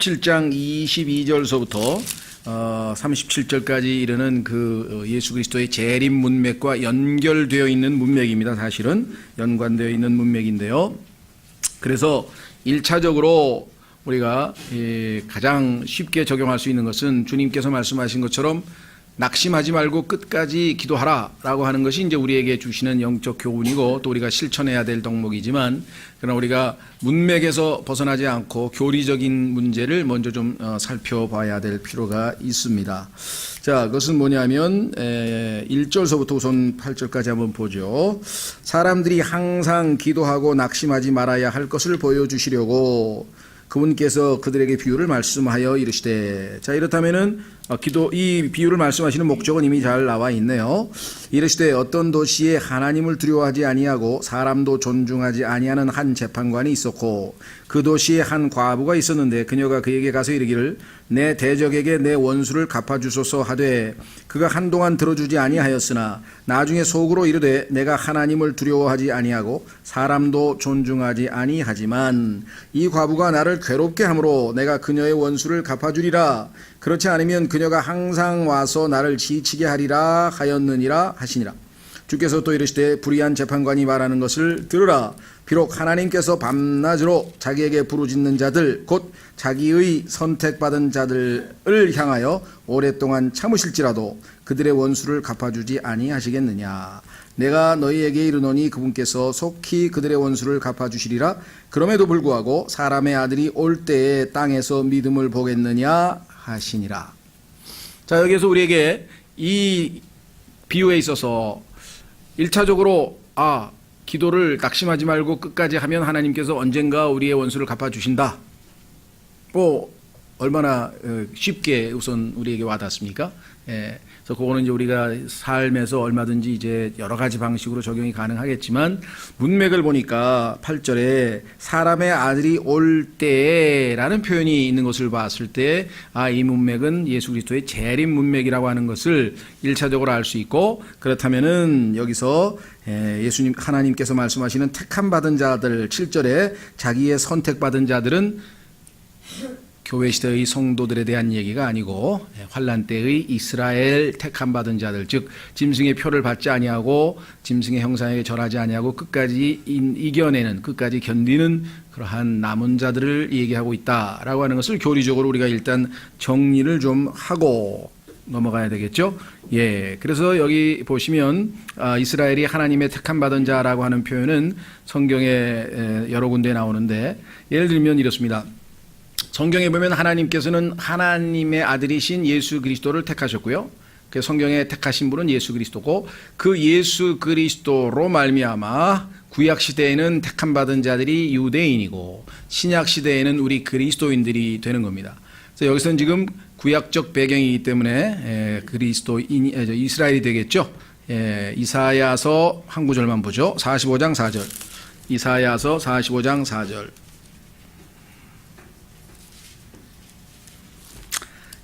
7장 22절서부터 37절까지 이르는 그 예수 그리스도의 재림 문맥과 연결되어 있는 문맥입니다. 사실은 연관되어 있는 문맥인데요. 그래서 1차적으로 우리가 가장 쉽게 적용할 수 있는 것은 주님께서 말씀하신 것처럼 낙심하지 말고 끝까지 기도하라 라고 하는 것이 이제 우리에게 주시는 영적 교훈이고 또 우리가 실천해야 될 덕목이지만, 그러나 우리가 문맥에서 벗어나지 않고 교리적인 문제를 먼저 좀 살펴봐야 될 필요가 있습니다. 자, 그것은 뭐냐면 1절서부터 우선 8절까지 한번 보죠. 사람들이 항상 기도하고 낙심하지 말아야 할 것을 보여주시려고 그분께서 그들에게 비유를 말씀하여 이르시되. 자, 이렇다면은 이 비유를 말씀하시는 목적은 이미 잘 나와 있네요. 이르시되 어떤 도시에 하나님을 두려워하지 아니하고 사람도 존중하지 아니하는 한 재판관이 있었고 그 도시에 한 과부가 있었는데 그녀가 그에게 가서 이르기를 내 대적에게 내 원수를 갚아주소서 하되 그가 한동안 들어주지 아니하였으나 나중에 속으로 이르되 내가 하나님을 두려워하지 아니하고 사람도 존중하지 아니하지만 이 과부가 나를 괴롭게 하므로 내가 그녀의 원수를 갚아주리라. 그렇지 않으면 그녀가 항상 와서 나를 지치게 하리라 하였느니라 하시니라. 주께서 또 이르시되 불의한 재판관이 말하는 것을 들으라. 비록 하나님께서 밤낮으로 자기에게 부르짖는 자들 곧 자기의 선택받은 자들을 향하여 오랫동안 참으실지라도 그들의 원수를 갚아주지 아니하시겠느냐. 내가 너희에게 이르노니 그분께서 속히 그들의 원수를 갚아주시리라. 그럼에도 불구하고 사람의 아들이 올 때에 땅에서 믿음을 보겠느냐 하시니라. 자, 여기에서 우리에게 이 비유에 있어서 1차적으로 기도를 낙심하지 말고 끝까지 하면 하나님께서 언젠가 우리의 원수를 갚아주신다. 얼마나 쉽게 우선 우리에게 와닿습니까? 그래서 그거는 이제 우리가 삶에서 얼마든지 이제 여러 가지 방식으로 적용이 가능하겠지만 문맥을 보니까 8절에 사람의 아들이 올 때라는 표현이 있는 것을 봤을 때 이 문맥은 예수 그리스도의 재림 문맥이라고 하는 것을 1차적으로 알 수 있고, 그렇다면은 여기서 예수님 하나님께서 말씀하시는 택함 받은 자들 7절에 자기의 선택받은 자들은 교회 시대의 성도들에 대한 얘기가 아니고 환란 때의 이스라엘 택함 받은 자들, 즉 짐승의 표를 받지 아니하고 짐승의 형상에 절하지 아니하고 끝까지 이겨내는, 끝까지 견디는 그러한 남은 자들을 얘기하고 있다라고 하는 것을 교리적으로 우리가 일단 정리를 좀 하고 넘어가야 되겠죠. 그래서 여기 보시면 이스라엘이 하나님의 택함 받은 자라고 하는 표현은 성경에 여러 군데 나오는데, 예를 들면 이렇습니다. 성경에 보면 하나님께서는 하나님의 아들이신 예수 그리스도를 택하셨고요. 그 성경에 택하신 분은 예수 그리스도고, 그 예수 그리스도로 말미암아 구약 시대에는 택함 받은 자들이 유대인이고 신약 시대에는 우리 그리스도인들이 되는 겁니다. 그래서 여기서는 지금 구약적 배경이기 때문에 이스라엘이 되겠죠. 이사야서 한 구절만 보죠. 45장 4절. 이사야서 45장 4절.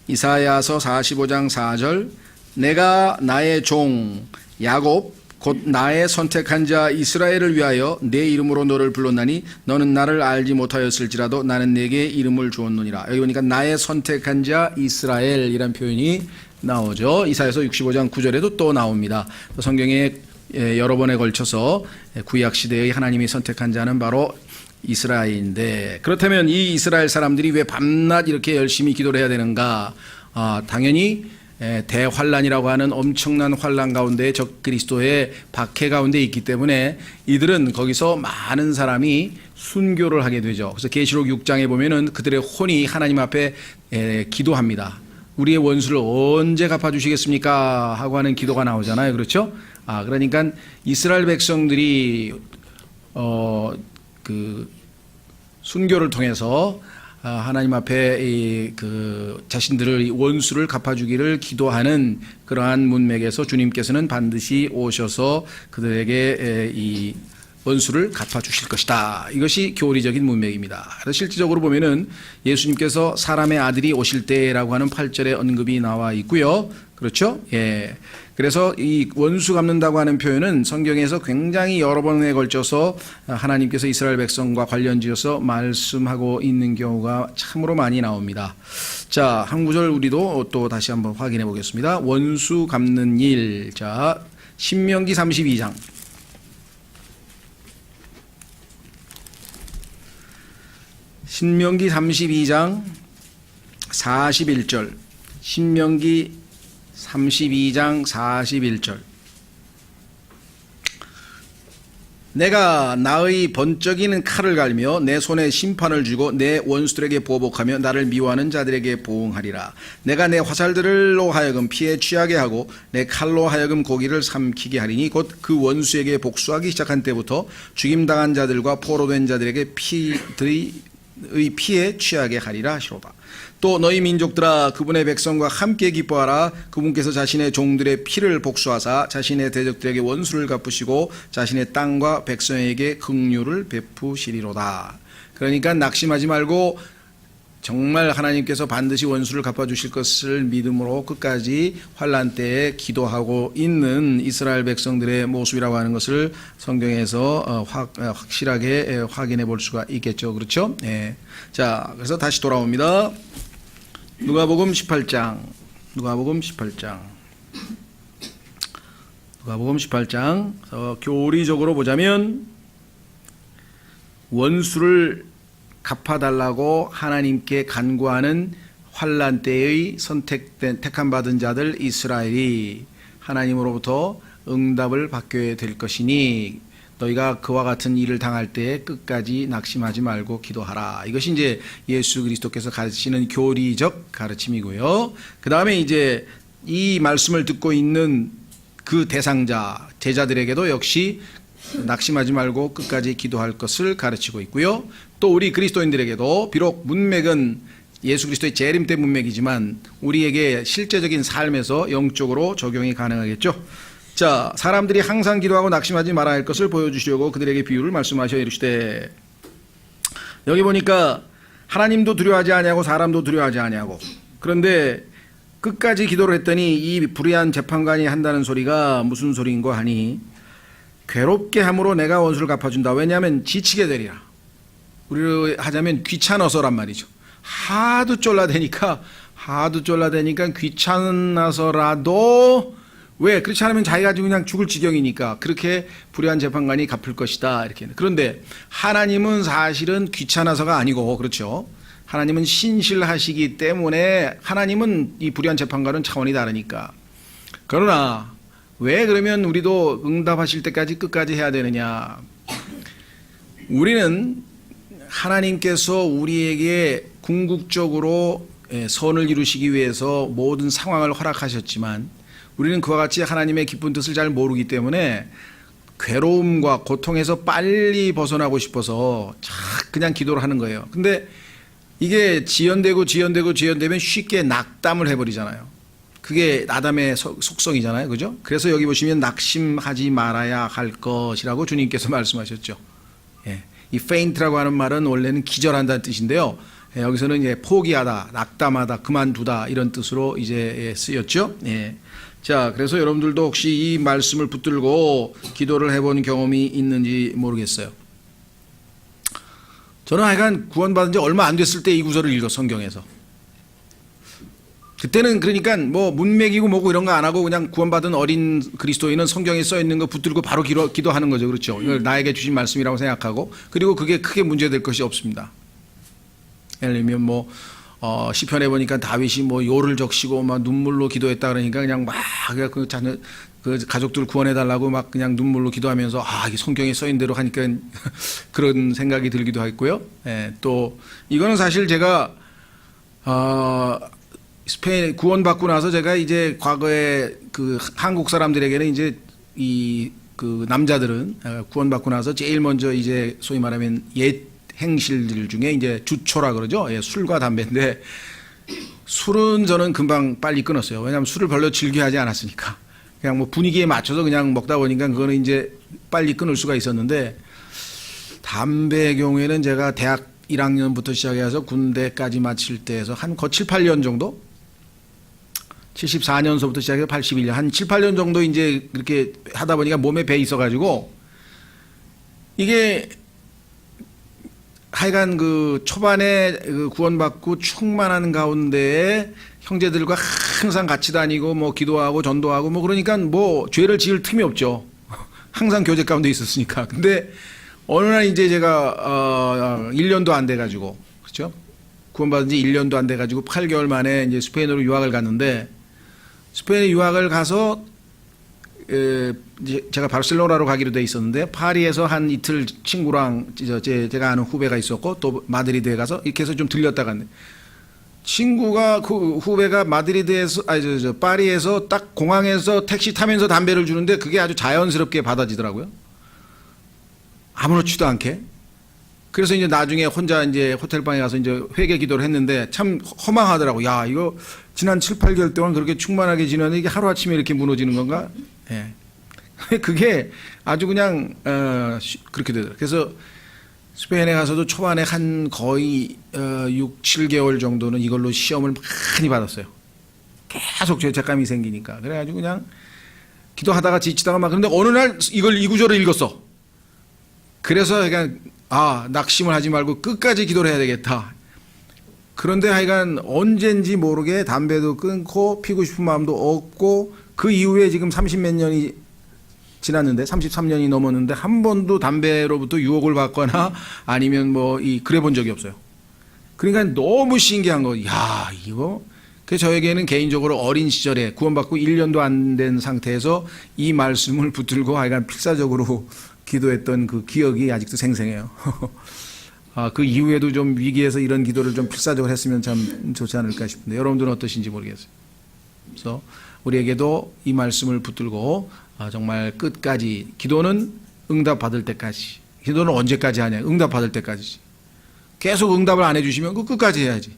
이사야서 45장 4절. 내가 나의 종 야곱 곧 나의 선택한 자 이스라엘을 위하여 내 이름으로 너를 불렀나니 너는 나를 알지 못하였을지라도 나는 내게 이름을 주었느니라. 여기 보니까 나의 선택한 자 이스라엘이란 표현이 나오죠. 이사야서 65장 9절에도 또 나옵니다. 성경에 여러 번에 걸쳐서 구약 시대의 하나님이 선택한 자는 바로 이스라엘인데, 그렇다면 이 이스라엘 사람들이 왜 밤낮 이렇게 열심히 기도를 해야 되는가? 당연히 대환란이라고 하는 엄청난 환란 가운데 적 그리스도의 박해 가운데 있기 때문에 이들은 거기서 많은 사람이 순교를 하게 되죠. 그래서 계시록 6장에 보면은 그들의 혼이 하나님 앞에 기도합니다. 우리의 원수를 언제 갚아주시겠습니까? 하고 하는 기도가 나오잖아요. 그렇죠? 그러니까 이스라엘 백성들이 순교를 통해서 하나님 앞에 자신들의 원수를 갚아주기를 기도하는 그러한 문맥에서 주님께서는 반드시 오셔서 그들에게 이 원수를 갚아주실 것이다. 이것이 교리적인 문맥입니다. 그래서 실질적으로 보면은 예수님께서 사람의 아들이 오실 때라고 하는 8절에 언급이 나와 있고요. 그렇죠? 예. 그래서 이 원수 갚는다고 하는 표현은 성경에서 굉장히 여러 번에 걸쳐서 하나님께서 이스라엘 백성과 관련지어서 말씀하고 있는 경우가 참으로 많이 나옵니다. 자, 한 구절 우리도 또 다시 한번 확인해 보겠습니다. 원수 갚는 일. 자, 신명기 32장. 신명기 32장 41절. 신명기 32장 41절. 내가 나의 번쩍이는 칼을 갈며 내 손에 심판을 주고 내 원수들에게 보복하며 나를 미워하는 자들에게 보응하리라. 내가 내 화살들로 하여금 피에 취하게 하고 내 칼로 하여금 고기를 삼키게 하리니 곧 그 원수에게 복수하기 시작한 때부터 죽임당한 자들과 포로된 자들에게 의 피에 취하게 하리라 하시로다. 또 너희 민족들아 그분의 백성과 함께 기뻐하라. 그분께서 자신의 종들의 피를 복수하사 자신의 대적들에게 원수를 갚으시고 자신의 땅과 백성에게 긍휼을 베푸시리로다. 그러니까 낙심하지 말고 정말 하나님께서 반드시 원수를 갚아주실 것을 믿음으로 끝까지 환난 때에 기도하고 있는 이스라엘 백성들의 모습이라고 하는 것을 성경에서 확실하게 확인해 볼 수가 있겠죠. 그렇죠? 네. 자, 그래서 다시 돌아옵니다. 누가복음 18장. 누가복음 18장. 교리적으로 보자면 원수를 갚아달라고 하나님께 간구하는 환난 때의 택함 받은 자들 이스라엘이 하나님으로부터 응답을 받게 될 것이니 너희가 그와 같은 일을 당할 때 끝까지 낙심하지 말고 기도하라. 이것이 이제 예수 그리스도께서 가르치시는 교리적 가르침이고요. 그 다음에 이제 이 말씀을 듣고 있는 그 대상자 제자들에게도 역시 낙심하지 말고 끝까지 기도할 것을 가르치고 있고요. 또 우리 그리스도인들에게도 비록 문맥은 예수 그리스도의 재림 때 문맥이지만 우리에게 실제적인 삶에서 영적으로 적용이 가능하겠죠. 자, 사람들이 항상 기도하고 낙심하지 말아야 할 것을 보여주시려고 그들에게 비유를 말씀하셔 이르시되, 여기 보니까 하나님도 두려워하지 아니하고 사람도 두려워하지 아니하고, 그런데 끝까지 기도를 했더니 이 불의한 재판관이 한다는 소리가 무슨 소리인고 하니 괴롭게 함으로 내가 원수를 갚아준다. 왜냐하면 지치게 되리라. 우리로 하자면 귀찮아서란 말이죠. 하도 쫄라대니까 귀찮아서라도, 왜? 그렇지 않으면 자기가 그냥 죽을 지경이니까 그렇게 불의한 재판관이 갚을 것이다. 이렇게. 그런데 하나님은 사실은 귀찮아서가 아니고, 그렇죠? 하나님은 신실하시기 때문에 하나님은 이 불의한 재판관은 차원이 다르니까. 그러나 왜 그러면 우리도 응답하실 때까지 끝까지 해야 되느냐? 우리는 하나님께서 우리에게 궁극적으로 선을 이루시기 위해서 모든 상황을 허락하셨지만 우리는 그와 같이 하나님의 깊은 뜻을 잘 모르기 때문에 괴로움과 고통에서 빨리 벗어나고 싶어서 그냥 기도를 하는 거예요. 근데 이게 지연되면 쉽게 낙담을 해버리잖아요. 그게 아담의 속성이잖아요. 그죠? 그래서 여기 보시면 낙심하지 말아야 할 것이라고 주님께서 말씀하셨죠. 예. 이 faint라고 하는 말은 원래는 기절한다는 뜻인데요. 예, 여기서는 이제 포기하다, 낙담하다, 그만두다 이런 뜻으로 이제 쓰였죠. 예. 자, 그래서 여러분들도 혹시 이 말씀을 붙들고 기도를 해본 경험이 있는지 모르겠어요. 저는 하여간 구원받은 지 얼마 안 됐을 때 이 구절을 읽어, 성경에서. 그때는 그러니까 뭐 문맥이고 뭐고 이런 거 안 하고 그냥 구원받은 어린 그리스도인은 성경에 써 있는 거 붙들고 바로 기도하는 거죠. 그렇죠? 이걸 나에게 주신 말씀이라고 생각하고, 그리고 그게 크게 문제될 것이 없습니다. 예를 들면 뭐 시편에 보니까 다윗이 뭐 요를 적시고 막 눈물로 기도했다 그러니까 그냥 막 그 가족들 구원해 달라고 막 그냥 눈물로 기도하면서 이게 성경에 써 있는 대로 하니까 그런 생각이 들기도 했고요. 예, 또 이거는 사실 제가 스페인 구원받고 나서 제가 이제 과거에 그 한국 사람들에게는 이제 이 그 남자들은 구원받고 나서 제일 먼저 이제 소위 말하면 옛 행실들 중에 이제 주초라 그러죠. 예, 술과 담배인데 술은 저는 금방 빨리 끊었어요. 왜냐하면 술을 별로 즐겨하지 않았으니까. 그냥 뭐 분위기에 맞춰서 그냥 먹다 보니까 그거는 이제 빨리 끊을 수가 있었는데, 담배의 경우에는 제가 대학 1학년부터 시작해서 군대까지 마칠 때에서 한 거 7, 8년 정도? 74년서부터 시작해서 81년, 한 7, 8년 정도 이제 그렇게 하다 보니까 몸에 배 있어가지고 이게 하여간 그 초반에 그 구원받고 충만한 가운데에 형제들과 항상 같이 다니고 뭐 기도하고 전도하고 뭐 그러니까 뭐 죄를 지을 틈이 없죠. 항상 교제 가운데 있었으니까. 근데 어느 날 이제 제가 1년도 안 돼가지고 그렇죠? 구원받은 지 1년도 안 돼가지고 8개월 만에 이제 스페인으로 유학을 갔는데 스페인에 유학을 가서 이제 제가 바르셀로나로 가기로 돼 있었는데 파리에서 한 이틀 친구랑 제가 아는 후배가 있었고 또 마드리드에 가서 이렇게 해서 좀 들렸다 갔는데 친구가 그 후배가 마드리드에서 파리에서 딱 공항에서 택시 타면서 담배를 주는데 그게 아주 자연스럽게 받아지더라고요. 아무렇지도 않게. 그래서 이제 나중에 혼자 이제 호텔방에 가서 이제 회개 기도를 했는데 참 허망하더라고. 야, 이거 지난 7, 8개월 동안 그렇게 충만하게 지냈는데 이게 하루아침에 이렇게 무너지는 건가? 예. 그게 아주 그냥, 그렇게 되더라고요. 그래서 스페인에 가서도 초반에 한 거의 6, 7개월 정도는 이걸로 시험을 많이 받았어요. 계속 죄책감이 생기니까. 그래가지고 그냥 기도하다가 지치다가 막 그런데 어느 날 이걸 이 구절을 읽었어. 그래서 그냥 낙심을 하지 말고 끝까지 기도를 해야 되겠다. 그런데 하여간 언젠지 모르게 담배도 끊고 피고 싶은 마음도 없고 그 이후에 지금 30몇 년이 지났는데 33년이 넘었는데 한 번도 담배로부터 유혹을 받거나 아니면 뭐 그래 본 적이 없어요. 그러니까 너무 신기한 거. 야, 이거 그 저에게는 개인적으로 어린 시절에 구원받고 1년도 안 된 상태에서 이 말씀을 붙들고 하여간 필사적으로 기도했던 그 기억이 아직도 생생해요. 그 이후에도 좀 위기에서 이런 기도를 좀 필사적으로 했으면 참 좋지 않을까 싶은데 여러분들은 어떠신지 모르겠어요. 그래서 우리에게도 이 말씀을 붙들고 정말 끝까지 기도는 응답받을 때까지. 기도는 언제까지 하냐? 응답받을 때까지지. 계속 응답을 안 해주시면 그 끝까지 해야지.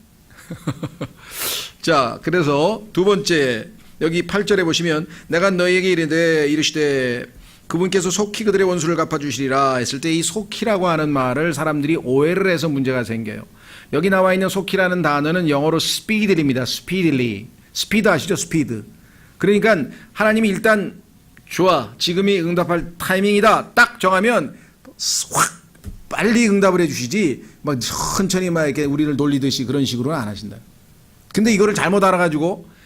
자, 그래서 두 번째 여기 8절에 보시면 내가 너희에게 이르시되 그분께서 속히 그들의 원수를 갚아주시리라 했을 때 이 속히라고 하는 말을 사람들이 오해를 해서 문제가 생겨요. 여기 나와 있는 속히라는 단어는 영어로 speedly입니다. speedily. 스피드 아시죠? 스피드. 그러니까 하나님이 일단 좋아. 지금이 응답할 타이밍이다. 딱 정하면 확 빨리 응답을 해주시지 막 천천히 막 이렇게 우리를 놀리듯이 그런 식으로는 안 하신다. 근데 이거를 잘못 알아가지고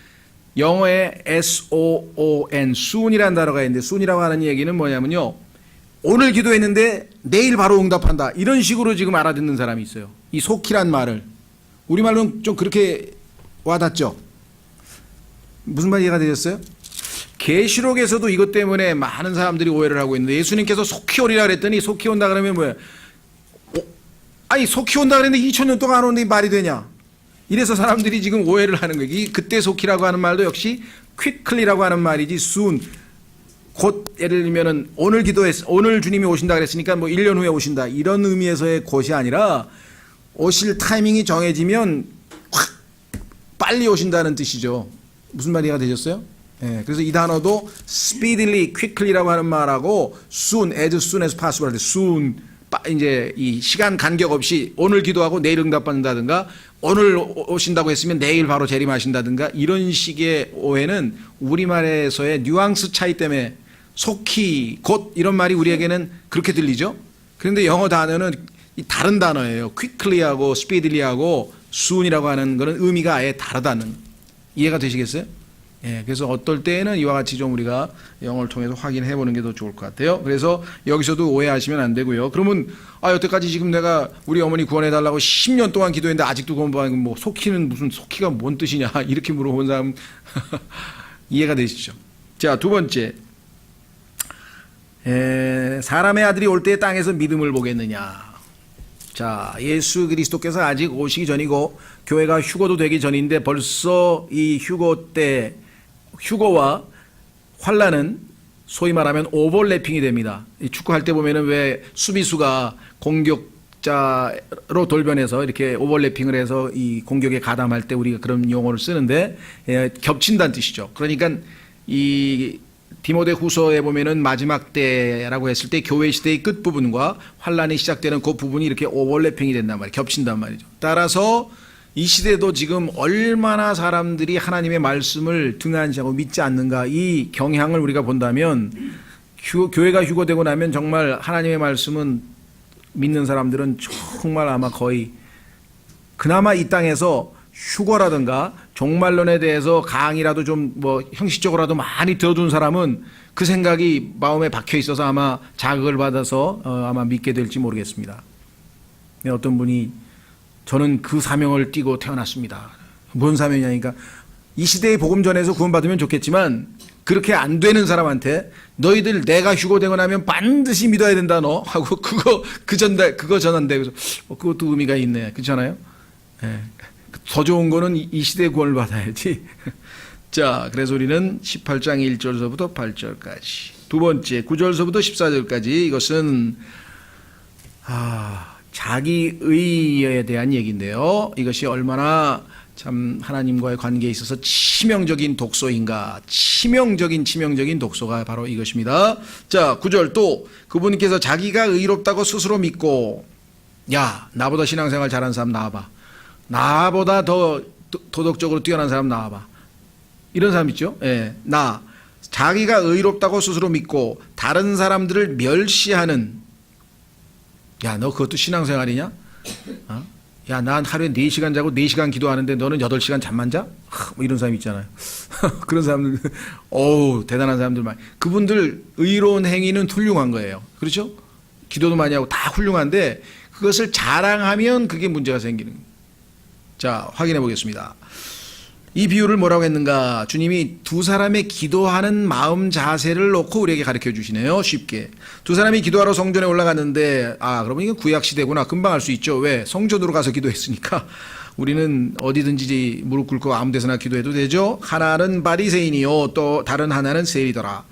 영어에 soon, soon이라는 단어가 있는데 soon이라고 하는 얘기는 뭐냐면요. 오늘 기도했는데 내일 바로 응답한다. 이런 식으로 지금 알아듣는 사람이 있어요. 이 속히란 말을. 우리말로는 좀 그렇게 와닿죠? 무슨 말 이해가 되셨어요? 계시록에서도 이것 때문에 많은 사람들이 오해를 하고 있는데 예수님께서 속히 오리라 그랬더니 속히 온다 그러면 뭐야? 아니 속히 온다 그랬는데 2000년 동안 안 오는데 말이 되냐? 이래서 사람들이 지금 오해를 하는 거예요. 이 그때 속히라고 하는 말도 역시 quickly라고 하는 말이지 soon 곧 예를 들면은 오늘 오늘 주님이 오신다 그랬으니까 뭐 1년 후에 오신다 이런 의미에서의 곧이 아니라 오실 타이밍이 정해지면 확 빨리 오신다는 뜻이죠. 무슨 말이가 되셨어요? 예, 그래서 이 단어도 speedily, quickly라고 하는 말하고 soon, as possible 할 때 soon 이제 이 시간 간격 없이 오늘 기도하고 내일 응답받는다든가 오늘 오신다고 했으면 내일 바로 재림하신다든가 이런 식의 오해는 우리말에서의 뉘앙스 차이 때문에 속히 곧 이런 말이 우리에게는 그렇게 들리죠. 그런데 영어 단어는 다른 단어예요. quickly하고 speedily하고 soon이라고 하는 거는 의미가 아예 다르다는 이해가 되시겠어요? 예, 그래서 어떨 때에는 이와 같이 좀 우리가 영어를 통해서 확인해 보는 게 더 좋을 것 같아요. 그래서 여기서도 오해하시면 안 되고요. 그러면 여태까지 지금 내가 우리 어머니 구원해 달라고 10년 동안 기도했는데 아직도 구원받는 뭐 속히는 무슨 속히가 뭔 뜻이냐 이렇게 물어본 사람 이해가 되시죠? 자, 두 번째 사람의 아들이 올 때 땅에서 믿음을 보겠느냐. 자, 예수 그리스도께서 아직 오시기 전이고 교회가 휴거도 되기 전인데 벌써 이 휴거와 환란은 소위 말하면 오버래핑이 됩니다. 이 축구할 때 보면은 왜 수비수가 공격자로 돌변해서 이렇게 오버래핑을 해서 이 공격에 가담할 때 우리가 그런 용어를 쓰는데 겹친다는 뜻이죠. 그러니까 이 디모데후서에 보면은 마지막 때라고 했을 때 교회 시대의 끝 부분과 환란이 시작되는 그 부분이 이렇게 오버래핑이 된단 말이에요. 겹친단 말이죠. 따라서 이 시대도 지금 얼마나 사람들이 하나님의 말씀을 등한시하고 믿지 않는가, 이 경향을 우리가 본다면 교회가 휴거되고 나면 정말 하나님의 말씀은 믿는 사람들은 정말 아마 거의 그나마 이 땅에서 휴거라든가 종말론에 대해서 강의라도 좀 뭐 형식적으로라도 많이 들어둔 사람은 그 생각이 마음에 박혀 있어서 아마 자극을 받아서 아마 믿게 될지 모르겠습니다. 어떤 분이 저는 그 사명을 띠고 태어났습니다. 뭔 사명이냐니까 이 시대의 복음 전에서 구원받으면 좋겠지만 그렇게 안 되는 사람한테 너희들 내가 휴거되고 나면 반드시 믿어야 된다 너 하고 그거 전한대. 그래서 그것도 의미가 있네. 그렇잖아요? 예. 더 좋은 거는 이 시대의 구원을 받아야지. 자, 그래서 우리는 18장 1절서부터 8절까지, 두 번째 9절서부터 14절까지 이것은 자기의에 대한 얘기인데요. 이것이 얼마나 참 하나님과의 관계에 있어서 치명적인 독소인가. 치명적인 독소가 바로 이것입니다. 자, 9절 또 그분께서 자기가 의롭다고 스스로 믿고, 야, 나보다 신앙생활 잘하는 사람 나와봐. 나보다 더 도덕적으로 뛰어난 사람 나와봐. 이런 사람 있죠? 예, 자기가 의롭다고 스스로 믿고 다른 사람들을 멸시하는, 야, 너 그것도 신앙생활이냐? 야, 난 하루에 4시간 자고 4시간 기도하는데 너는 8시간 잠만 자? 뭐 이런 사람 있잖아요. 그런 사람들, 대단한 사람들 많이. 그분들 의로운 행위는 훌륭한 거예요. 그렇죠? 기도도 많이 하고 다 훌륭한데 그것을 자랑하면 그게 문제가 생기는 거예요. 자, 확인해 보겠습니다. 이 비유를 뭐라고 했는가? 주님이 두 사람의 기도하는 마음 자세를 놓고 우리에게 가르쳐 주시네요. 쉽게. 두 사람이 기도하러 성전에 올라갔는데, 그러면 이건 구약 시대구나. 금방 알 수 있죠. 왜? 성전으로 가서 기도했으니까. 우리는 어디든지 무릎 꿇고 아무 데서나 기도해도 되죠. 하나는 바리새인이요, 또 다른 하나는 세리더라.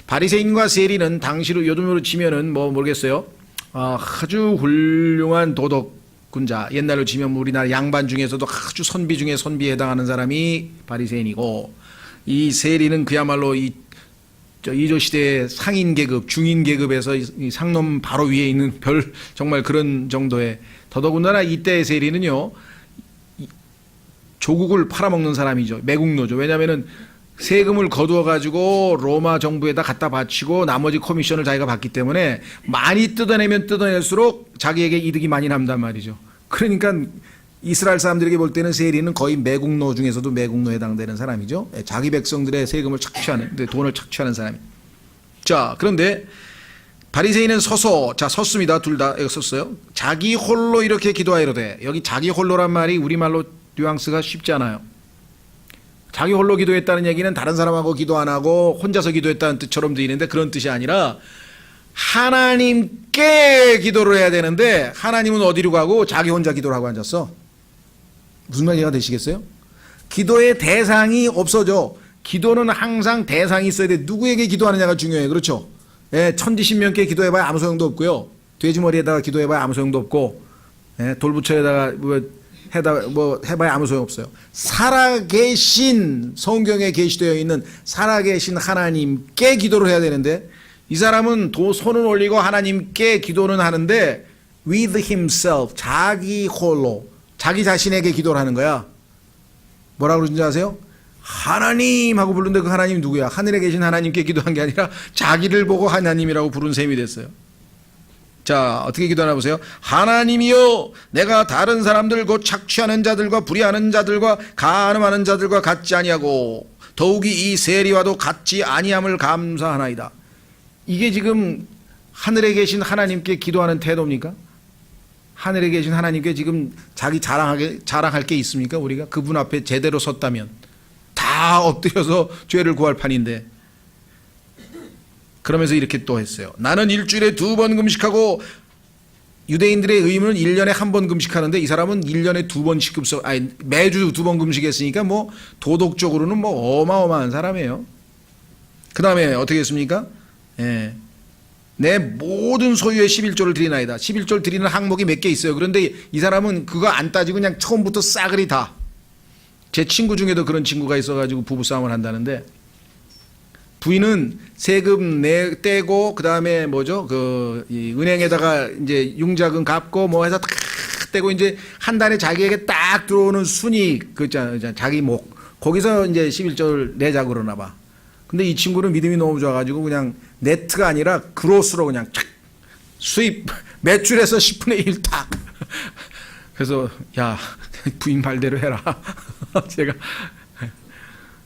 바리새인과 세리는 당시로 요즘으로 치면은 뭐 모르겠어요. 아주 훌륭한 도덕군자. 옛날로 치면 우리나라 양반 중에서도 아주 선비 중에 선비에 해당하는 사람이 바리새인이고, 이 세리는 그야말로 이조 시대의 상인 계급, 중인 계급에서 이 상놈 바로 위에 있는 정말 그런 정도의, 더더군다나 이때의 세리는요, 조국을 팔아먹는 사람이죠. 매국노죠. 왜냐하면은 세금을 거두어가지고 로마 정부에다 갖다 바치고 나머지 커미션을 자기가 받기 때문에 많이 뜯어내면 뜯어낼수록 자기에게 이득이 많이 남단 말이죠. 그러니까 이스라엘 사람들에게 볼 때는 세리는 거의 매국노 중에서도 매국노에 해당되는 사람이죠. 자기 백성들의 세금을 착취하는, 돈을 착취하는 사람이. 자, 그런데 바리새인은 섰습니다. 둘 다 여기 섰어요. 자기 홀로 이렇게 기도하이로되, 여기 자기 홀로란 말이 우리말로 뉘앙스가 쉽지 않아요. 자기 홀로 기도했다는 얘기는 다른 사람하고 기도 안 하고 혼자서 기도했다는 뜻처럼 들리는데 그런 뜻이 아니라 하나님께 기도를 해야 되는데 하나님은 어디로 가고 자기 혼자 기도를 하고 앉았어. 무슨 말이가 되시겠어요? 기도의 대상이 없어져. 기도는 항상 대상이 있어야 돼. 누구에게 기도하느냐가 중요해요. 그렇죠? 예, 천지신명께 기도해봐야 아무 소용도 없고요. 돼지머리에다가 기도해봐야 아무 소용도 없고, 돌부처에다가 해봐야 아무 소용 없어요. 살아계신, 성경에 게시되어 있는 살아계신 하나님께 기도를 해야 되는데, 이 사람은 손을 올리고 하나님께 기도는 하는데 with himself, 자기 홀로, 자기 자신에게 기도를 하는 거야. 뭐라고 그러는지 아세요? 하나님 하고 부르는데 그 하나님이 누구야? 하늘에 계신 하나님께 기도한 게 아니라 자기를 보고 하나님이라고 부른 셈이 됐어요. 자, 어떻게 기도하나 보세요. 하나님이여, 내가 다른 사람들 곧 착취하는 자들과 불의하는 자들과 간음하는 자들과 같지 아니하고 더욱이 이 세리와도 같지 아니함을 감사하나이다. 이게 지금 하늘에 계신 하나님께 기도하는 태도입니까? 하늘에 계신 하나님께 지금 자기 자랑할 게 있습니까? 우리가 그분 앞에 제대로 섰다면 다 엎드려서 죄를 구할 판인데, 그러면서 이렇게 또 했어요. 나는 일주일에 2번 금식하고, 유대인들의 의무는 1년에 1번 금식하는데 이 사람은 1년에 2번씩 매주 2번 금식했으니까 뭐 도덕적으로는 뭐 어마어마한 사람이에요. 그 다음에 어떻게 했습니까? 내 모든 소유의 11조를 드리나이다. 11조를 드리는 항목이 몇 개 있어요. 그런데 이 사람은 그거 안 따지고 그냥 처음부터 싸그리 다. 제 친구 중에도 그런 친구가 있어가지고 부부싸움을 한다는데, 부인은 세금 떼고 그다음에 뭐죠? 이 은행에다가 이제 융자금 갚고 뭐 해서 딱 떼고 이제 한 달에 자기에게 딱 들어오는 순이익 그 자기 목 거기서 이제 11조를 내자 그러나 봐. 근데 이 친구는 믿음이 너무 좋아가지고 그냥 네트가 아니라 그로스로 그냥 착 수입 매출에서 10분의 1 딱. 그래서 야 부인 말대로 해라. 제가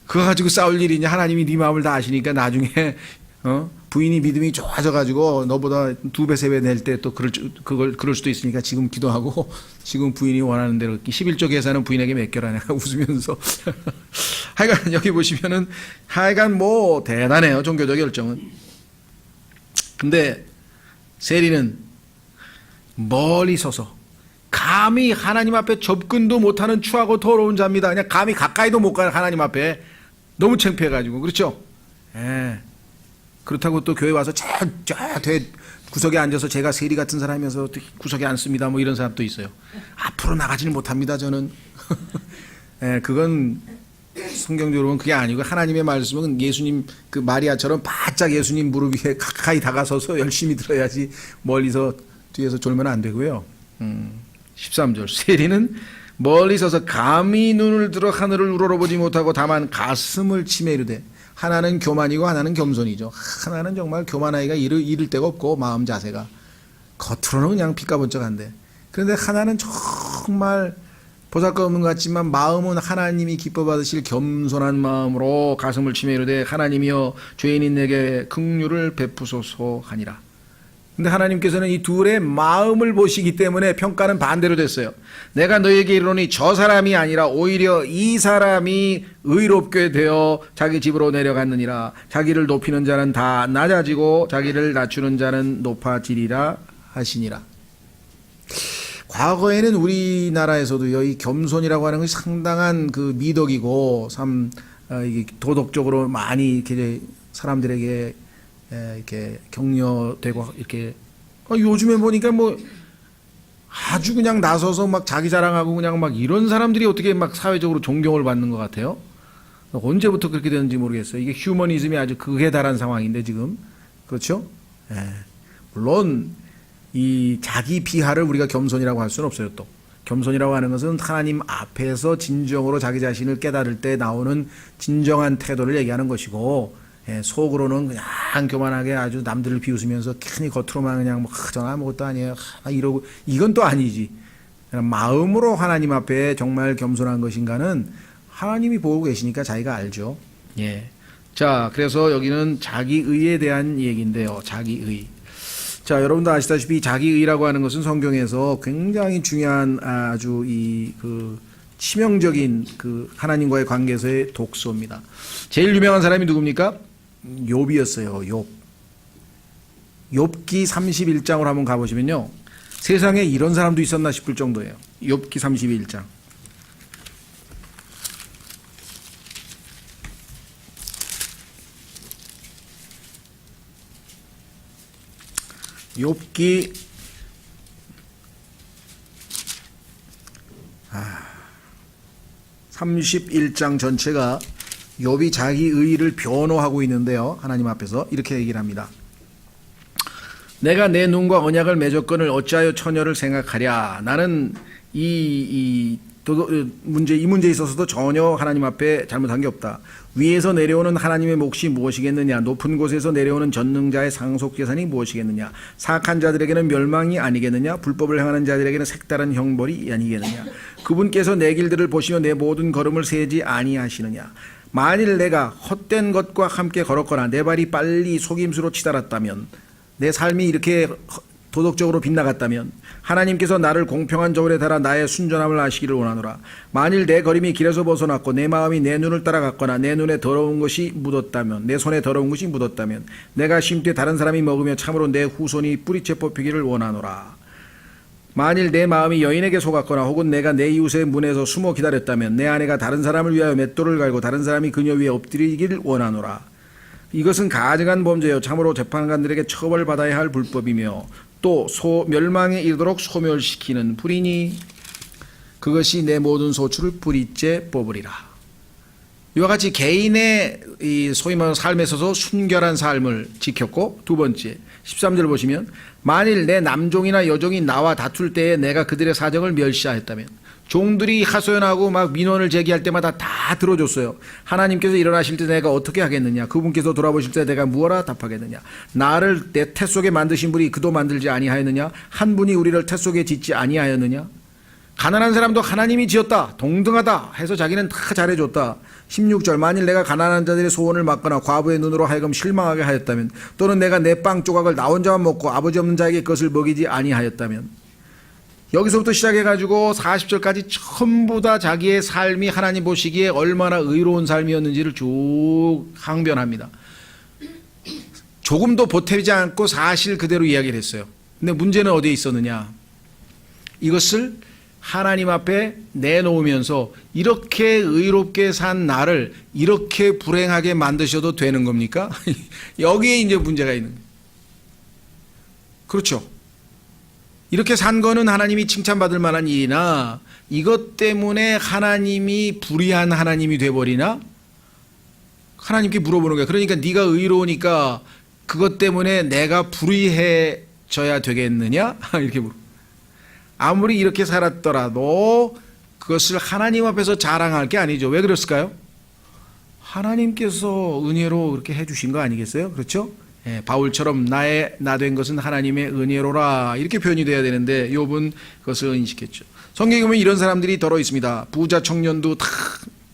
그거 가지고 싸울 일이냐. 하나님이 네 마음을 다 아시니까 나중에 부인이 믿음이 좋아져가지고 너보다 2배 3배 낼 때 또 그럴 수도 있으니까 지금 기도하고 지금 부인이 원하는 대로 11조 계산은 부인에게 맡겨라. 내가 웃으면서 하여간 여기 보시면은 하여간 뭐 대단해요. 종교적 결정은. 근데 세리는 멀리 서서 감히 하나님 앞에 접근도 못하는 추하고 더러운 자입니다. 그냥 감히 가까이도 못 가요. 하나님 앞에 너무 창피해가지고. 그렇죠? 예. 그렇다고 또 교회 와서 저 구석에 앉아서 제가 세리 같은 사람이어서 구석에 앉습니다. 뭐 이런 사람도 있어요. 앞으로 나가지는 못합니다. 저는. 예, 그건 성경적으로는 그게 아니고 하나님의 말씀은 예수님 그 마리아처럼 바짝 예수님 무릎 위에 가까이 다가서서 열심히 들어야지 멀리서 뒤에서 졸면 안 되고요. 13절 세리는 멀리 서서 감히 눈을 들어 하늘을 우러러보지 못하고 다만 가슴을 치매 이르되 하나는 교만이고 하나는 겸손이죠. 하나는 정말 교만하기가 이를 데가 없고 마음 자세가 겉으로는 그냥 핏가번쩍한데 그런데 하나는 정말 보잘것없는 것 같지만 마음은 하나님이 기뻐 받으실 겸손한 마음으로 가슴을 치매 이르되 하나님이여 죄인인 내게 긍휼을 베푸소서 하니라. 근데 하나님께서는 이 둘의 마음을 보시기 때문에 평가는 반대로 됐어요. 내가 너에게 이르노니 저 사람이 아니라 오히려 이 사람이 의롭게 되어 자기 집으로 내려갔느니라. 자기를 높이는 자는 다 낮아지고 자기를 낮추는 자는 높아지리라 하시니라. 과거에는 우리나라에서도요, 이 겸손이라고 하는 것이 상당한 그 미덕이고 이게 도덕적으로 많이 이렇게 사람들에게 이렇게 격려되고 이렇게 요즘에 보니까 뭐 아주 그냥 나서서 막 자기 자랑하고 그냥 막 이런 사람들이 어떻게 막 사회적으로 존경을 받는 것 같아요. 언제부터 그렇게 되는지 모르겠어요. 이게 휴머니즘이 아주 극에 달한 상황인데 지금 그렇죠? 물론 이 자기 비하를 우리가 겸손이라고 할 수는 없어요. 또 겸손이라고 하는 것은 하나님 앞에서 진정으로 자기 자신을 깨달을 때 나오는 진정한 태도를 얘기하는 것이고 속으로는 그냥 교만하게 아주 남들을 비웃으면서 괜히 겉으로만 그냥 뭐 저는 아무것도 아니에요 이러고 이건 또 아니지. 마음으로 하나님 앞에 정말 겸손한 것인가는 하나님이 보고 계시니까 자기가 알죠. 예. 자, 그래서 여기는 자기의에 대한 얘기인데요. 자기의. 자, 여러분도 아시다시피 자기의라고 하는 것은 성경에서 굉장히 중요한 아주 치명적인 그 하나님과의 관계에서의 독소입니다. 제일 유명한 사람이 누굽니까? 욥이었어요. 욥기 31장으로 한번 가보시면요. 세상에 이런 사람도 있었나 싶을 정도예요. 욥기 31장. 욥기 31장 전체가 욥이 자기 의의를 변호하고 있는데요. 하나님 앞에서 이렇게 얘기를 합니다. 내가 내 눈과 언약을 맺었거늘 어찌하여 처녀를 생각하랴. 나는 이 문제에 있어서도 전혀 하나님 앞에 잘못한 게 없다. 위에서 내려오는 하나님의 몫이 무엇이겠느냐. 높은 곳에서 내려오는 전능자의 상속재산이 무엇이겠느냐. 사악한 자들에게는 멸망이 아니겠느냐. 불법을 행하는 자들에게는 색다른 형벌이 아니겠느냐. 그분께서 내 길들을 보시며 내 모든 걸음을 세지 아니하시느냐. 만일 내가 헛된 것과 함께 걸었거나 내 발이 빨리 속임수로 치달았다면 내 삶이 이렇게 도덕적으로 빗나갔다면 하나님께서 나를 공평한 저울에 달아 나의 순전함을 아시기를 원하노라. 만일 내 걸음이 길에서 벗어났고 내 마음이 내 눈을 따라갔거나 내 눈에 더러운 것이 묻었다면 내 손에 더러운 것이 묻었다면 내가 심되 다른 사람이 먹으며 참으로 내 후손이 뿌리채 뽑히기를 원하노라. 만일 내 마음이 여인에게 속았거나 혹은 내가 내 이웃의 문에서 숨어 기다렸다면 내 아내가 다른 사람을 위하여 맷돌을 갈고 다른 사람이 그녀 위에 엎드리기를 원하노라. 이것은 가증한 범죄요 참으로 재판관들에게 처벌받아야 할 불법이며 또 멸망에 이르도록 소멸시키는 불이니 그것이 내 모든 소출을 뿌리째 뽑으리라. 이와 같이 개인의 이 소위 말하는 삶에 있어서 순결한 삶을 지켰고, 두 번째 13절 보시면 만일 내 남종이나 여종이 나와 다툴 때에 내가 그들의 사정을 멸시하였다면, 종들이 하소연하고 막 민원을 제기할 때마다 다 들어줬어요. 하나님께서 일어나실 때 내가 어떻게 하겠느냐, 그분께서 돌아보실 때 내가 무엇라 답하겠느냐, 나를 내 태 속에 만드신 분이 그도 만들지 아니하였느냐, 한 분이 우리를 태 속에 짓지 아니하였느냐. 가난한 사람도 하나님이 지었다, 동등하다 해서 자기는 다 잘해줬다. 16절 만일 내가 가난한 자들의 소원을 막거나 과부의 눈으로 하여금 실망하게 하였다면, 또는 내가 내 빵 조각을 나 혼자만 먹고 아버지 없는 자에게 그것을 먹이지 아니하였다면. 여기서부터 시작해가지고 40절까지 전부 다 자기의 삶이 하나님 보시기에 얼마나 의로운 삶이었는지를 쭉 항변합니다. 조금도 보태지 않고 사실 그대로 이야기를 했어요. 근데 문제는 어디에 있었느냐, 이것을 하나님 앞에 내놓으면서 이렇게 의롭게 산 나를 이렇게 불행하게 만드셔도 되는 겁니까? 여기에 이제 문제가 있는 거예요. 그렇죠. 이렇게 산 거는 하나님이 칭찬받을 만한 일이나, 이것 때문에 하나님이 불의한 하나님이 돼버리나? 하나님께 물어보는 거예요. 그러니까 네가 의로우니까 그것 때문에 내가 불의해져야 되겠느냐? 이렇게 물어. 아무리 이렇게 살았더라도 그것을 하나님 앞에서 자랑할 게 아니죠. 왜 그랬을까요? 하나님께서 은혜로 그렇게 해주신 거 아니겠어요? 그렇죠? 예, 바울처럼 나 된 것은 하나님의 은혜로라, 이렇게 표현이 돼야 되는데 욥은 그것을 인식했죠. 성경에 보면 이런 사람들이 더러 있습니다. 부자 청년도 다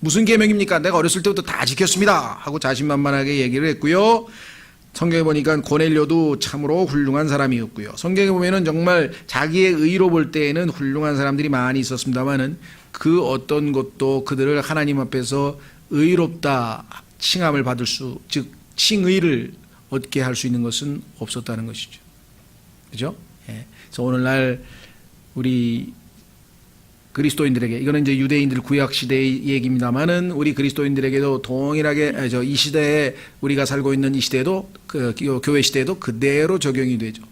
무슨 계명입니까? 내가 어렸을 때부터 다 지켰습니다 하고 자신만만하게 얘기를 했고요. 성경에 보니까 고넬료도 참으로 훌륭한 사람이었고요. 성경에 보면은 정말 자기의 의로 볼 때에는 훌륭한 사람들이 많이 있었습니다만은 그 어떤 것도 그들을 하나님 앞에서 의롭다 칭함을 받을 수, 즉 칭의를 얻게 할 수 있는 것은 없었다는 것이죠. 그죠? 예. 그래서 오늘날 우리 그리스도인들에게, 이거는 이제 유대인들 구약 시대의 얘기입니다만은 우리 그리스도인들에게도 동일하게 이 시대에 우리가 살고 있는 이 시대에도 그 교회 시대에도 그대로 적용이 되죠.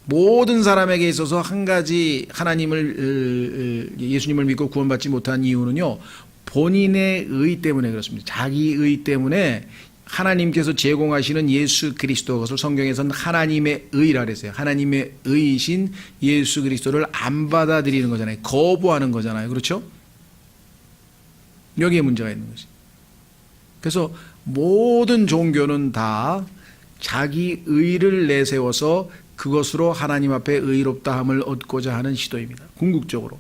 모든 사람에게 있어서 한 가지 하나님을 예수님을 믿고 구원받지 못한 이유는요, 본인의 의 때문에 그렇습니다. 자기 의 때문에 하나님께서 제공하시는 예수 그리스도, 것을 성경에서는 하나님의 의라 그랬어요. 하나님의 의이신 예수 그리스도를 안 받아들이는 거잖아요. 거부하는 거잖아요. 그렇죠? 여기에 문제가 있는 거지. 그래서 모든 종교는 다 자기 의를 내세워서 그것으로 하나님 앞에 의롭다함을 얻고자 하는 시도입니다. 궁극적으로.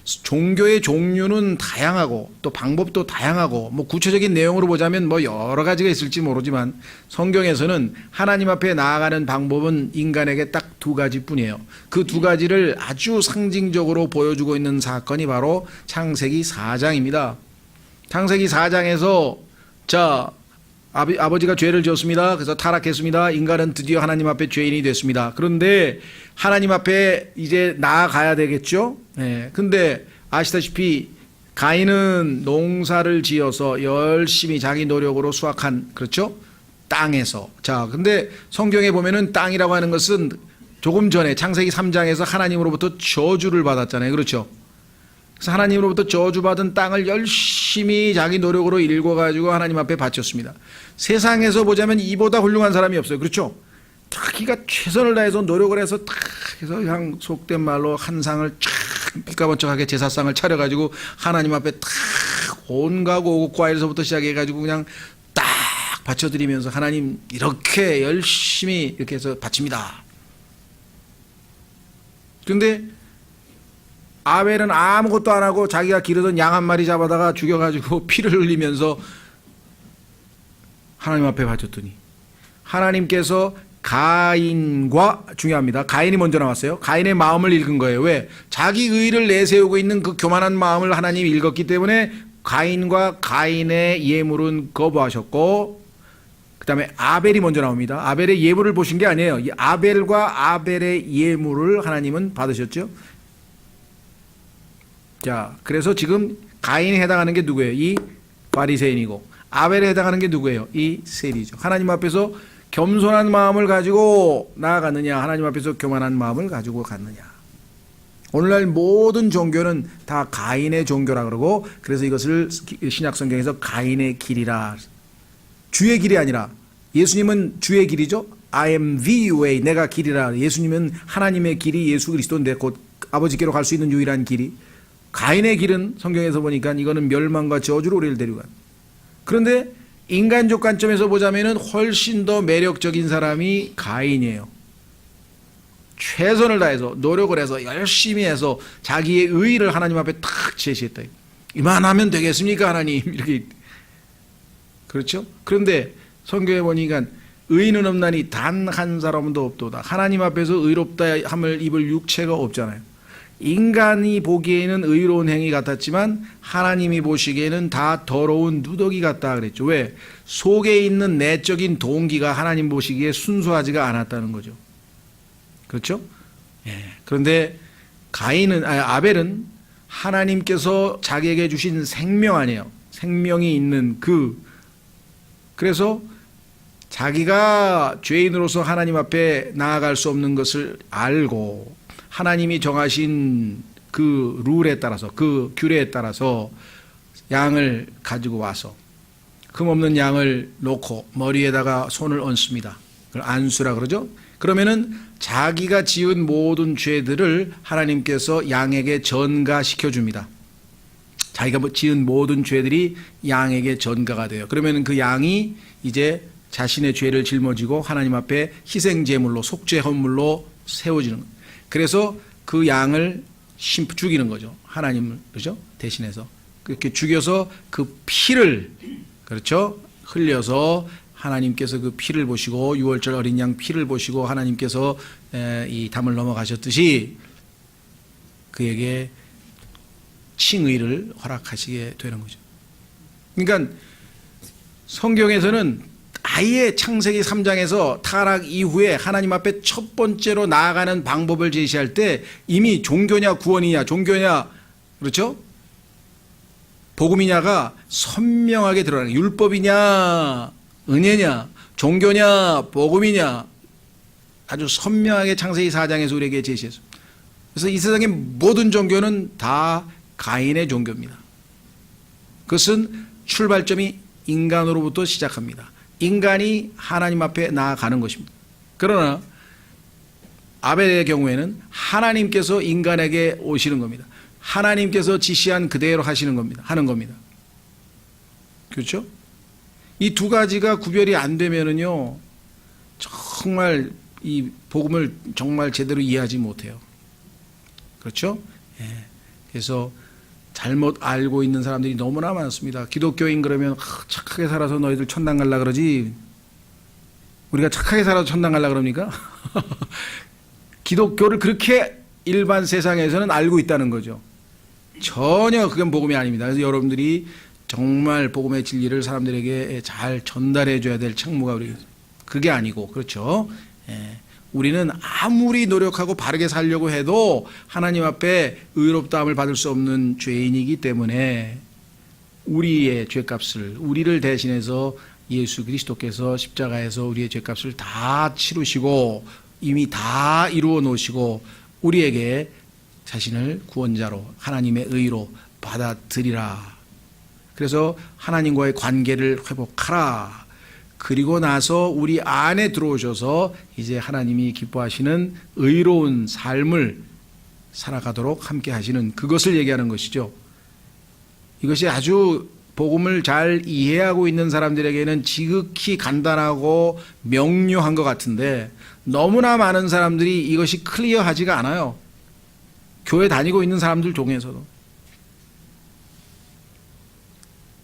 종교의 종류는 다양하고 또 방법도 다양하고, 뭐 구체적인 내용으로 보자면 뭐 여러 가지가 있을지 모르지만 성경에서는 하나님 앞에 나아가는 방법은 인간에게 딱 두 가지뿐이에요. 그 두 가지를 아주 상징적으로 보여주고 있는 사건이 바로 창세기 4장입니다. 창세기 4장에서 아버지가 죄를 지었습니다. 그래서 타락했습니다. 인간은 드디어 하나님 앞에 죄인이 됐습니다. 그런데 하나님 앞에 이제 나아가야 되겠죠. 네. 근데 아시다시피 가인은 농사를 지어서 열심히 자기 노력으로 수확한, 그렇죠? 땅에서. 근데 성경에 보면은 땅이라고 하는 것은 조금 전에 창세기 3장에서 하나님으로부터 저주를 받았잖아요. 그렇죠? 그래서 하나님으로부터 저주받은 땅을 열심히 자기 노력으로 일궈가지고 하나님 앞에 바쳤습니다. 세상에서 보자면 이보다 훌륭한 사람이 없어요. 그렇죠? 자기가 최선을 다해서 노력을 해서 탁 해서 그냥 속된 말로 한 상을 쫙 삐까번쩍하게 제사상을 차려가지고 하나님 앞에 탁 온갖 오곡과일에서부터 시작해가지고 그냥 딱 바쳐드리면서 하나님 이렇게 열심히 이렇게 해서 바칩니다. 그런데 아벨은 아무것도 안 하고 자기가 기르던 양 한 마리 잡아다가 죽여가지고 피를 흘리면서 하나님 앞에 바쳤더니 하나님께서 가인과, 중요합니다, 가인이 먼저 나왔어요. 가인의 마음을 읽은 거예요. 왜? 자기 의를 내세우고 있는 그 교만한 마음을 하나님이 읽었기 때문에 가인과 가인의 예물은 거부하셨고, 그 다음에 아벨이 먼저 나옵니다. 아벨의 예물을 보신 게 아니에요. 이 아벨과 아벨의 예물을 하나님은 받으셨죠. 그래서 지금 가인에 해당하는 게 누구예요? 이 바리새인이고, 아벨에 해당하는 게 누구예요? 이 세리죠. 하나님 앞에서 겸손한 마음을 가지고 나아갔느냐, 하나님 앞에서 교만한 마음을 가지고 갔느냐. 오늘날 모든 종교는 다 가인의 종교라 그러고, 그래서 이것을 신약 성경에서 가인의 길이라. 주의 길이 아니라, 예수님은 주의 길이죠. I am the way, 내가 길이라. 예수님은 하나님의 길이 예수 그리스도인데 곧 아버지께로 갈 수 있는 유일한 길이. 가인의 길은 성경에서 보니까 이거는 멸망과 저주로 우리를 데려간. 그런데 인간적 관점에서 보자면은 훨씬 더 매력적인 사람이 가인이에요. 최선을 다해서 노력을 해서 열심히 해서 자기의 의의를 하나님 앞에 탁 제시했다. 이만하면 되겠습니까 하나님, 이렇게. 그렇죠? 그런데 성경에 보니까 의인은 없나니 단 한 사람도 없도다. 하나님 앞에서 의롭다 함을 입을 육체가 없잖아요. 인간이 보기에는 의로운 행위 같았지만 하나님이 보시기에는 다 더러운 누더기 같다 그랬죠. 왜? 속에 있는 내적인 동기가 하나님 보시기에 순수하지가 않았다는 거죠. 그렇죠? 예. 그런데 아벨은 하나님께서 자기에게 주신 생명 아니에요. 생명이 있는 그래서 자기가 죄인으로서 하나님 앞에 나아갈 수 없는 것을 알고 하나님이 정하신 그 룰에 따라서, 그 규례에 따라서 양을 가지고 와서 흠없는 양을 놓고 머리에다가 손을 얹습니다. 그걸 안수라 그러죠. 그러면은 자기가 지은 모든 죄들을 하나님께서 양에게 전가시켜 줍니다. 자기가 지은 모든 죄들이 양에게 전가가 돼요. 그러면은 그 양이 이제 자신의 죄를 짊어지고 하나님 앞에 희생제물로, 속죄 헌물로 세워지는 거예요. 그래서 그 양을 죽이는 거죠. 하나님을, 그렇죠? 대신해서 그렇게 죽여서 그 피를, 그렇죠? 흘려서 하나님께서 그 피를 보시고, 6월절 어린 양 피를 보시고 하나님께서 이 담을 넘어가셨듯이 그에게 칭의를 허락하시게 되는 거죠. 그러니까 성경에서는 아예 창세기 3장에서 타락 이후에 하나님 앞에 첫 번째로 나아가는 방법을 제시할 때 이미 종교냐 구원이냐, 종교냐, 그렇죠? 복음이냐가 선명하게 드러나는, 율법이냐 은혜냐, 종교냐 복음이냐, 아주 선명하게 창세기 4장에서 우리에게 제시했습니다. 그래서 이 세상의 모든 종교는 다 가인의 종교입니다. 그것은 출발점이 인간으로부터 시작합니다. 인간이 하나님 앞에 나아가는 것입니다. 그러나 아벨의 경우에는 하나님께서 인간에게 오시는 겁니다. 하나님께서 지시한 그대로 하는 겁니다. 그렇죠? 이 두 가지가 구별이 안 되면은요, 정말 이 복음을 정말 제대로 이해하지 못해요. 그렇죠? 예. 그래서 잘못 알고 있는 사람들이 너무나 많습니다. 기독교인 그러면 착하게 살아서 너희들 천당 갈라 그러지. 우리가 착하게 살아서 천당 갈라 그럽니까? 기독교를 그렇게 일반 세상에서는 알고 있다는 거죠. 전혀 그건 복음이 아닙니다. 그래서 여러분들이 정말 복음의 진리를 사람들에게 잘 전달해 줘야 될 책무가 그게 아니고, 그렇죠? 예. 우리는 아무리 노력하고 바르게 살려고 해도 하나님 앞에 의롭다함을 받을 수 없는 죄인이기 때문에 우리의 죄값을, 우리를 대신해서 예수 그리스도께서 십자가에서 우리의 죄값을 다 치르시고 이미 다 이루어 놓으시고 우리에게 자신을 구원자로, 하나님의 의로 받아들이라. 그래서 하나님과의 관계를 회복하라. 그리고 나서 우리 안에 들어오셔서 이제 하나님이 기뻐하시는 의로운 삶을 살아가도록 함께 하시는, 그것을 얘기하는 것이죠. 이것이 아주 복음을 잘 이해하고 있는 사람들에게는 지극히 간단하고 명료한 것 같은데 너무나 많은 사람들이 이것이 클리어하지가 않아요. 교회 다니고 있는 사람들 중에서도.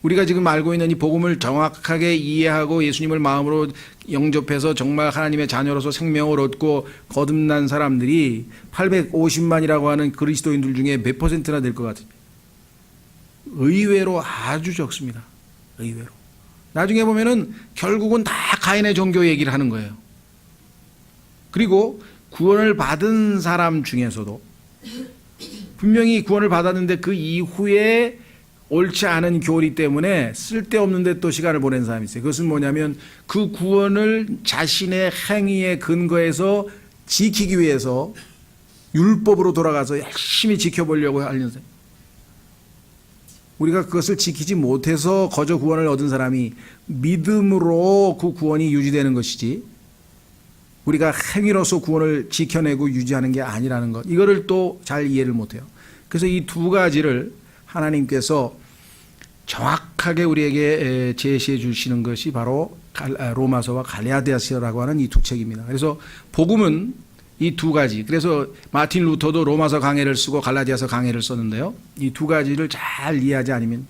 우리가 지금 알고 있는 이 복음을 정확하게 이해하고 예수님을 마음으로 영접해서 정말 하나님의 자녀로서 생명을 얻고 거듭난 사람들이 850만이라고 하는 그리스도인들 중에 몇 %나 될 것 같아요? 의외로 아주 적습니다. 의외로. 나중에 보면은 결국은 다 가인의 종교 얘기를 하는 거예요. 그리고 구원을 받은 사람 중에서도 분명히 구원을 받았는데 그 이후에 옳지 않은 교리 때문에 쓸데없는데 또 시간을 보낸 사람이 있어요. 그것은 뭐냐면 그 구원을 자신의 행위에 근거해서 지키기 위해서 율법으로 돌아가서 열심히 지켜보려고 하려는 우리가 그것을 지키지 못해서 거저 구원을 얻은 사람이 믿음으로 그 구원이 유지되는 것이지 우리가 행위로서 구원을 지켜내고 유지하는 게 아니라는 것, 이거를 또 잘 이해를 못해요. 그래서 이 두 가지를 하나님께서 정확하게 우리에게 제시해 주시는 것이 바로 로마서와 갈라디아서라고 하는 이 두 책입니다. 그래서 복음은 이 두 가지, 그래서 마틴 루터도 로마서 강해를 쓰고 갈라디아서 강해를 썼는데요, 이 두 가지를 잘 이해하지 않으면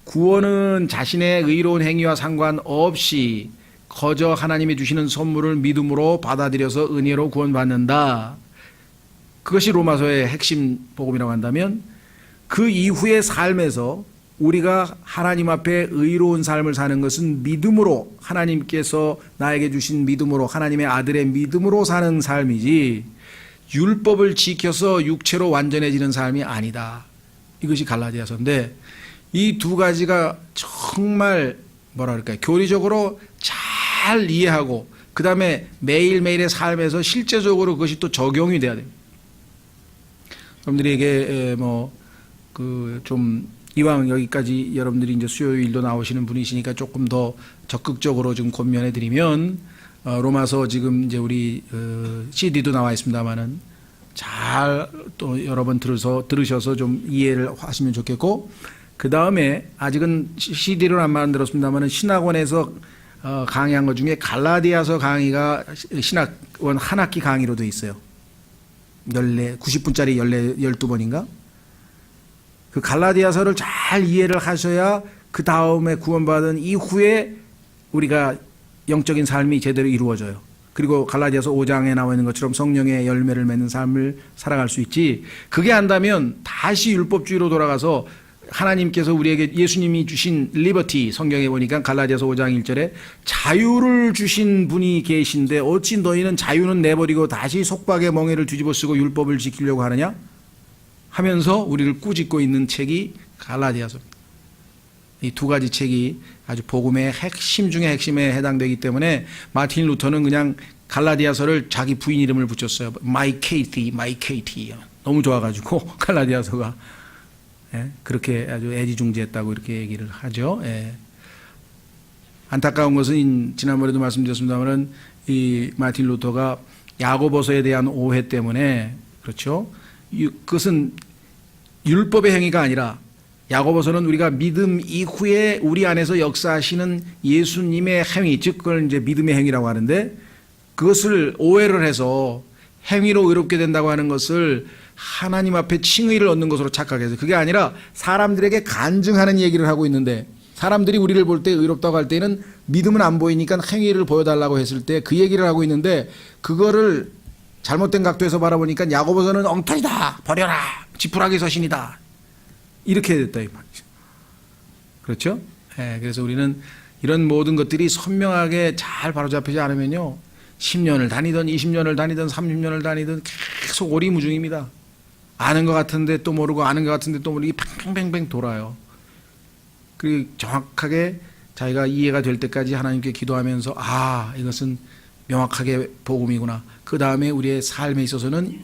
구원은 자신의 의로운 행위와 상관없이 거저 하나님이 주시는 선물을 믿음으로 받아들여서 은혜로 구원받는다. 그것이 로마서의 핵심 복음이라고 한다면 그 이후의 삶에서 우리가 하나님 앞에 의로운 삶을 사는 것은 믿음으로, 하나님께서 나에게 주신 믿음으로, 하나님의 아들의 믿음으로 사는 삶이지 율법을 지켜서 육체로 완전해지는 삶이 아니다. 이것이 갈라디아서인데 이 두 가지가 정말 뭐라 그럴까요? 교리적으로 잘 이해하고 그 다음에 매일매일의 삶에서 실제적으로 그것이 또 적용이 돼야 됩니다. 여러분들에게 좀 이왕 여기까지 여러분들이 이제 수요일도 나오시는 분이시니까 조금 더 적극적으로 좀 권면해 드리면 로마서 지금 이제 우리 CD도 나와 있습니다만은 잘 또 여러 번 들으셔서 좀 이해를 하시면 좋겠고, 그 다음에 아직은 CD로 안 만들었습니다만은 신학원에서 강의한 것 중에 갈라디아서 강의가 신학원 한 학기 강의로 되어 있어요. 90분짜리 12번인가? 그 갈라디아서를 잘 이해를 하셔야 그 다음에 구원받은 이후에 우리가 영적인 삶이 제대로 이루어져요. 그리고 갈라디아서 5장에 나와 있는 것처럼 성령의 열매를 맺는 삶을 살아갈 수 있지, 그게 안다면 다시 율법주의로 돌아가서 하나님께서 우리에게 예수님이 주신 리버티, 성경에 보니까 갈라디아서 5장 1절에 자유를 주신 분이 계신데 어찌 너희는 자유는 내버리고 다시 속박의 멍에를 뒤집어 쓰고 율법을 지키려고 하느냐 하면서 우리를 꾸짖고 있는 책이 갈라디아서입니다. 이 두 가지 책이 아주 복음의 핵심 중에 핵심에 해당되기 때문에 마틴 루터는 그냥 갈라디아서를 자기 부인 이름을 붙였어요. My Katie. 너무 좋아가지고 갈라디아서가 그렇게 아주 애지중지했다고 이렇게 얘기를 하죠. 안타까운 것은 지난번에도 말씀드렸습니다만 이 마틴 루터가 야고보서에 대한 오해 때문에, 그렇죠, 그것은 율법의 행위가 아니라 야고보서는 우리가 믿음 이후에 우리 안에서 역사하시는 예수님의 행위, 즉 그걸 이제 믿음의 행위라고 하는데, 그것을 오해를 해서 행위로 의롭게 된다고 하는 것을 하나님 앞에 칭의를 얻는 것으로 착각해서, 그게 아니라 사람들에게 간증하는 얘기를 하고 있는데, 사람들이 우리를 볼 때 의롭다고 할 때는 믿음은 안 보이니까 행위를 보여달라고 했을 때 그 얘기를 하고 있는데, 그거를 잘못된 각도에서 바라보니까 야고보서는 엉터리다, 버려라, 지푸라기 서신이다, 이렇게 됐다 이 말이죠. 그렇죠? 그래서 우리는 이런 모든 것들이 선명하게 잘 바로잡히지 않으면요, 10년을 다니든 20년을 다니든 30년을 다니든 계속 오리무중입니다. 아는 것 같은데 또 모르고, 아는 것 같은데 또 모르고, 팽팽팽팽 돌아요. 그리고 정확하게 자기가 이해가 될 때까지 하나님께 기도하면서 이것은 명확하게 복음이구나. 그 다음에 우리의 삶에 있어서는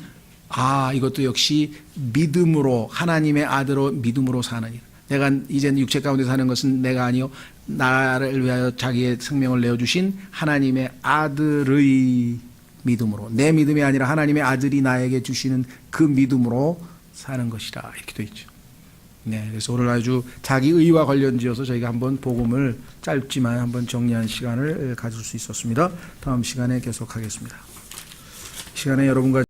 이것도 역시 믿음으로, 하나님의 아들로 믿음으로 사는 일. 내가 이제는 육체 가운데 사는 것은 내가 아니요 나를 위하여 자기의 생명을 내어주신 하나님의 아들의 믿음으로, 내 믿음이 아니라 하나님의 아들이 나에게 주시는 그 믿음으로 사는 것이라, 이렇게 되어 있죠. 그래서 오늘 아주 자기 의와 관련지어서 저희가 한번 복음을 짧지만 한번 정리한 시간을 가질 수 있었습니다. 다음 시간에 계속하겠습니다. 시간에 여러분과